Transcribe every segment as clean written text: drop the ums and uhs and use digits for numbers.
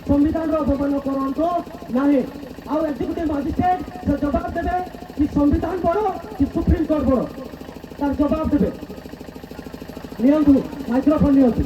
संविधान अवमान करंतो नाही आउ एग्जीक्यूटिव मजिस्ट्रेट से जवाब देबे कि संविधान बड़ो कि सुप्रीम कोर्ट बड़ो तार जवाब देबे नियंतु माइक्रोफोन नियंतु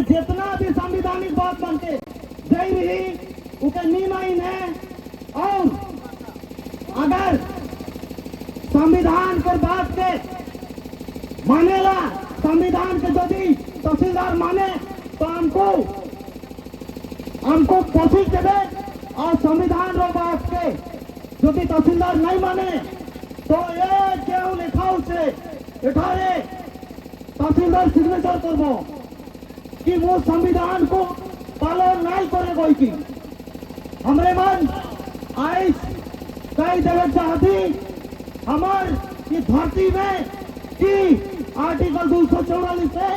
जितना भी संविधानिक बात बनते जय रही उनके नियम है और अगर संविधान के बात के मानेला संविधान के यदि तहसीलदार माने तो हमको कोशिश देवे और संविधान रो बात के यदि तहसीलदार नहीं माने तो ये क्यों लिखा उसे एठारे तहसीलदार सिग्नेचर करबो कि वो संविधान को पालन नहीं करे कोई की हमरे मन आइस कई देवे चाहती हमार की धरती में कि आर्टिकल 244 से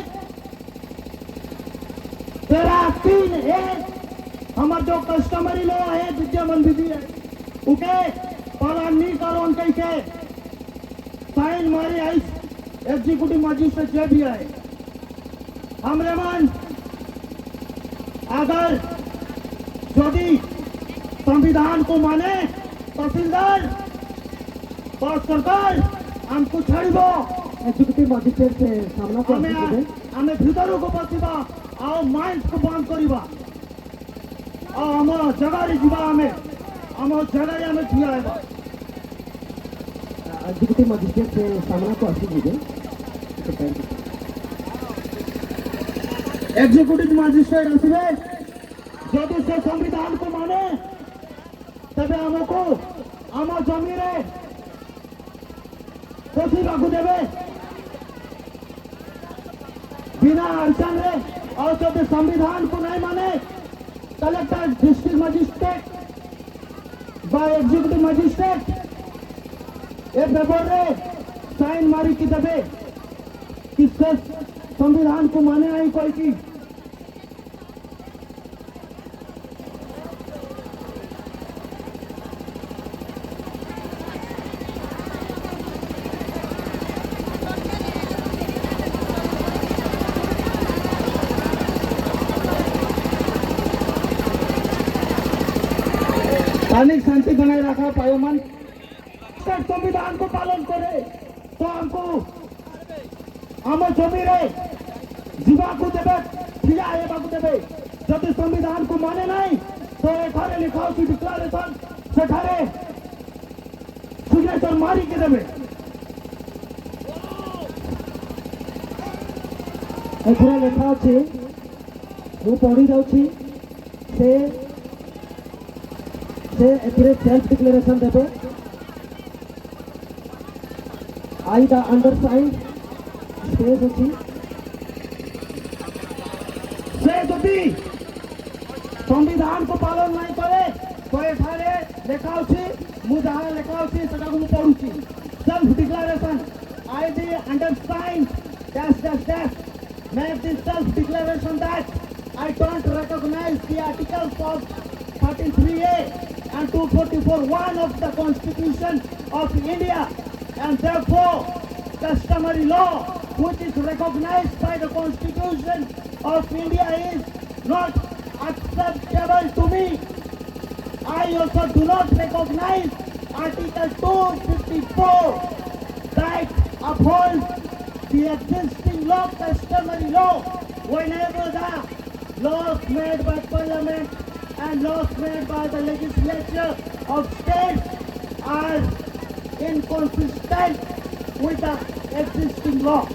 तेरा 3A हमार जो कस्टमरी लॉ है विद्यमान विधि है उके पालन नहीं करो उनके के साइन मारी आइस एग्जीक्यूटिव मजिस्ट्रेट जे भी है हमरे मन अगर यदि संविधान को माने तहसीलदार तो सरकार हमको छाड़ब एग्जीक्यूटिव मजिस्ट्रेट से सामना हमें भीतर को बसवा और माइंड को बंद करवा और हम जगह जीवा हमें हम जगह हमें ठिया एग्जीक्यूटिव मजिस्ट्रेट से सामना को आसीजे एग्जीक्यूटिव मजिस्ट्रेट आसवे यदि से संविधान को माने तबे हमको आम जमी कोसी लागू देवे बिना अड़चन रे और जब संविधान को नहीं माने collector district magistrate by executive magistrate ए पेपर रे साइन मारी की देवे कि संविधान को माने आई कोई की स्थानिक शांति बनाए रखा पायोमन संविधान को पालन करे तो हमको हम जमी रे जीवा को देवे ठिया को देवे यदि संविधान को माने नहीं तो एठारे लिखा हो डिक्लारेशन सेठारे सिग्नेचर मारी के देवे एथरा लिखा अछि मु पढ़ी जाउछि से सेल्फ डिक्लेरेशन देवे आई द अंडरसाइंड स्पेस अच्छी से यदि संविधान को पालन नहीं करे तो एठारे लेखा अछि मु जहां लेखा अछि सेटा को पढुछि self declaration I the undersigned dash dash dash make this self declaration that I don't recognise the articles of 33A and 244(1) of the Constitution of India, and therefore customary law which is recognized by the Constitution of India is not acceptable to me. I also do not recognize Article 254 that upholds the existing law, customary law, whenever the laws made by Parliament and laws made by the legislature of states are inconsistent with the existing law.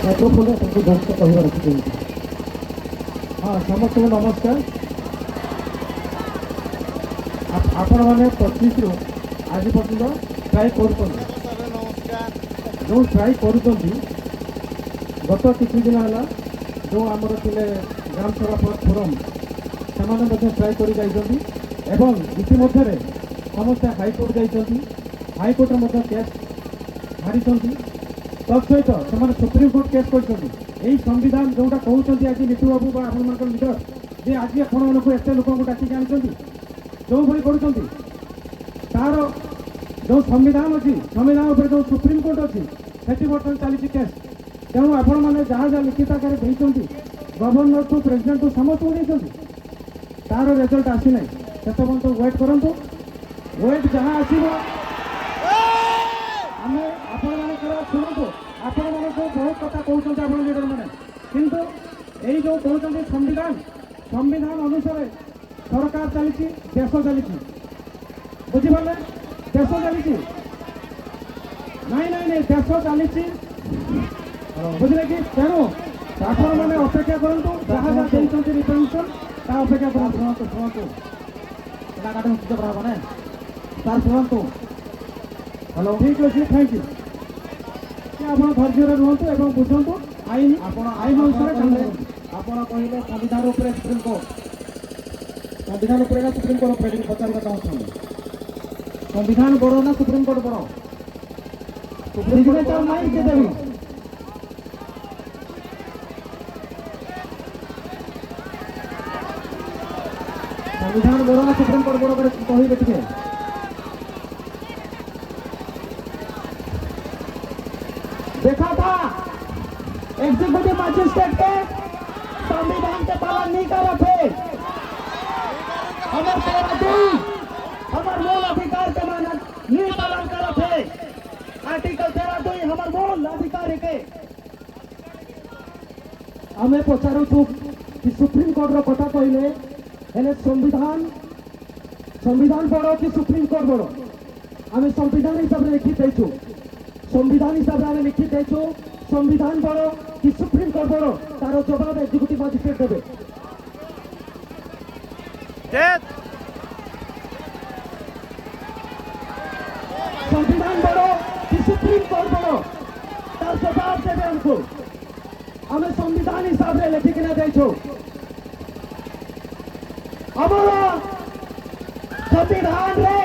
Microphone तुमको दोस्त कहवा रखी हाँ समस्त को नमस्कार आपण मैंने 25 रु आज पर्यटन ट्राए कर जो ट्राए कर गत किसी दिन है जो आमर थे ग्राम सभा फोरम ट्राए कर इतिमध्य समस्ते हाइकोर्ट जाइए हाइकोर्ट केस हारी तत्सहित से सुप्रीमकोर्ट केस कर संविधान जोटा कहते आज लिटू बाबू आपण लीडर जे आज आपत लोक डाक आनी जो भाई कर तार जो संविधान अच्छी संविधान उपर जो सुप्रीमकोर्ट अच्छी से बर्तमान चली केस तेणु आपण मैंने जहाँ जहाँ लिखित आकार गवर्नर टू प्रेसिडेंट टू समस्त को तार रिजल्ट आसी ना से तो वेट करूँ वेट जहाँ आसो आम आपण मानकर शुणु आपण मान बहुत कथा कहते आप लीडर मैंने किंतु यही जो कहते संविधान संविधान अनुसार सरकार चली देश चली बुझिपारे देश चली नहीं देश चली बुझे कि तेणु ଆପଣ ମାନେ ଅପେକ୍ଷା କରନ୍ତୁ ଯାହା ଯାହା ଦେଇଛନ୍ତି ରିପ୍ରେଜେଣ୍ଟେସନ୍ ତା ଅପେକ୍ଷା କରନ୍ତୁ ଶୁଣନ୍ତୁ ସେଟା କାଟେ ସୁଯୋଗ ରହିବ ନା ସାର୍ ଶୁଣନ୍ତୁ ହ୍ୟାଲୋ ଠିକ୍ ଅଛି ଥ୍ୟାଙ୍କ ୟୁ ଆପଣ ଧୈର୍ଯ୍ୟରେ ରୁହନ୍ତୁ ଏବଂ ବୁଝନ୍ତୁ ଆଇନ ଆପଣ ଆଇନ ଅନୁସାରେ କାମ କରନ୍ତୁ ଆପଣ କହିଲେ ସମ୍ବିଧାନ ଉପରେ ସୁପ୍ରିମକୋର୍ଟ ସମ୍ବିଧାନ ଉପରେ ନା ସୁପ୍ରିମକୋର୍ଟ ଉପରେ ଟିକେ ପଚାରିବା ଚାହୁଁଛନ୍ତି ସମ୍ବିଧାନ ବଡ଼ ନା ସୁପ୍ରିମକୋର୍ଟ ବଡ଼ ସୁପ୍ରିମକୋର୍ଟ ନାହିଁ କିଏ ଦେବି संविधान बड़ ना सुप्रीम कोर्ट बड़ कहे टे देखा था एग्जीक्यूटिव मजिस्ट्रेट के संविधान के पालन नहीं कर रहे थे हमारे हमारे मूल अधिकार के मानक नहीं पालन कर रहे थे आर्टिकल 13(2) हमारे मूल अधिकार के हमें पचारू तू कि सुप्रीम कोर्ट कथा कहले हेले संविधान संविधान बड़ कि सुप्रीम कोर्ट बड़ आम संविधान हिसाब से लिखि देचु संविधान हिसाब से लिखि देचु संविधान बड़ कि सुप्रीम कोर्ट बड़ तार जवाब एग्जीक्यूटिव मजिस्ट्रेट देवे संविधान बड़ कि सुप्रीम कोर्ट बड़ तार जवाब देवे हमको आम संविधान हिसाब से लिखिकिना देचु हमारा संविधान रे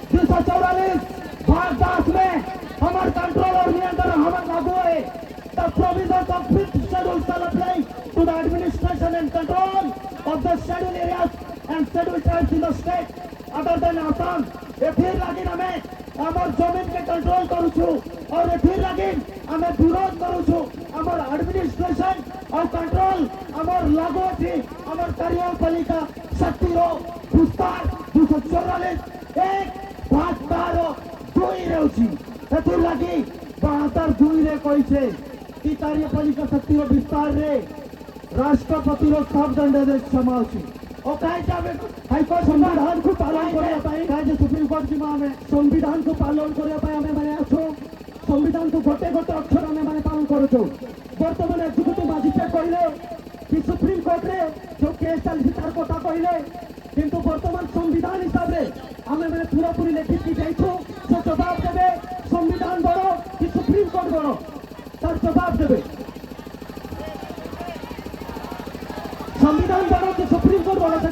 244 भाग 10 में हमारे कंट्रोल और नियंत्रण हमारे लागू है the provision of 5th schedule shall apply to the administration and control of the scheduled areas and scheduled tribes in the state other than Assam एथिर लागि हमें हमर जमीन के कंट्रोल करू छु और एथिर लागि हमें विरोध करू छु हमर एडमिनिस्ट्रेशन और कंट्रोल हमर लागू थी हमर कार्यपालिका शक्ति रो विस्तार 244 एक भाग 12(2) रहउछि एथिर लागि 72(2) रे कहिसे कि कार्यपालिका शक्ति रो विस्तार रे राष्ट्रपति रो सब दंड समाउछि और कहे जावे हाईकोर्ट संविधान को पालन करया पाई कहे सुप्रीम कोर्ट की मां में संविधान को पालन करया पाई हमें माने आछो संविधान को गोटे गोटे अक्षर हमें माने पालन करूछो वर्तमान एग्जीक्यूटिव मजिस्ट्रेट कहले कि सुप्रीम कोर्ट रे जो केस चलछि तार कथा कहले किंतु वर्तमान संविधान हिसाब रे हमें माने पूरा पूरी लिखित की जाइछो से जवाब देबे संविधान बड़ो कि सुप्रीम कोर्ट बड़ो तार जवाब देबे संविधान बड़ो कि सुप्रीम कोर्ट बड़ो से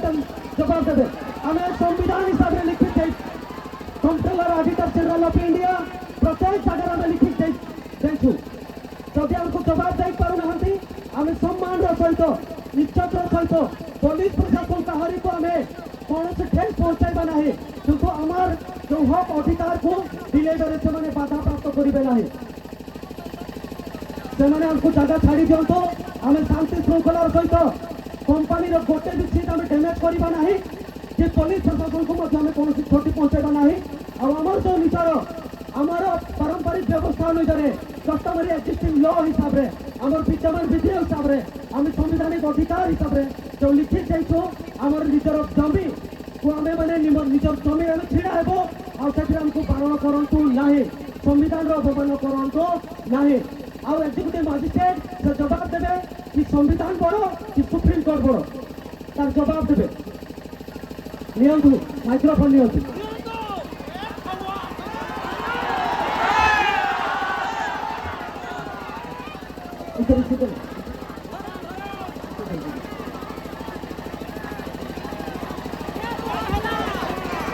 जवाब देवे हमें संविधान हिसाब से लिखित controller auditor general of India प्रत्येक जगह में लिखित देछु जदि हमको जवाब दे पारु नहंती हमें सम्मान सहित इज्जत सहित पुलिस प्रशासन कहारी को हमें कौन से ठेस पहुंचाइबा नहीं किंतु हमार जो हक अधिकार को डिले करे से माने बाधा प्राप्त करिबे नहीं से माने हमको जगह छाड़ी दियंतो हमें शांति श्रृंखला सहित कंपनी गोटे भी सीट आम डैमेज करवा ना कि पुलिस प्रशासन को आम कौन क्षति पहुंचाइबा ना आमर जो निजर आमर पारंपरिक व्यवस्था अनुसार कस्टमरी एक्जिस्टिंग लॉ हिसाब से आम विद्यमान विधि हिसाब से आम संवैधानिक अधिकार हिसाब से जो लिखित जाइछो आमर निजर जमी को आम मैंने निजर जमी आम छिड़ा हेबो आमको पालन करंतु नाही संविधान अवमान करंतु नाही आउ एग्जीक्यूटिव मजिस्ट्रेट से जवाब देवे कि संविधान बड़ो कि सुप्रीम कोर्ट बड़ो तार जवाब देवे नियंतु माइक्रोफोन नियंतु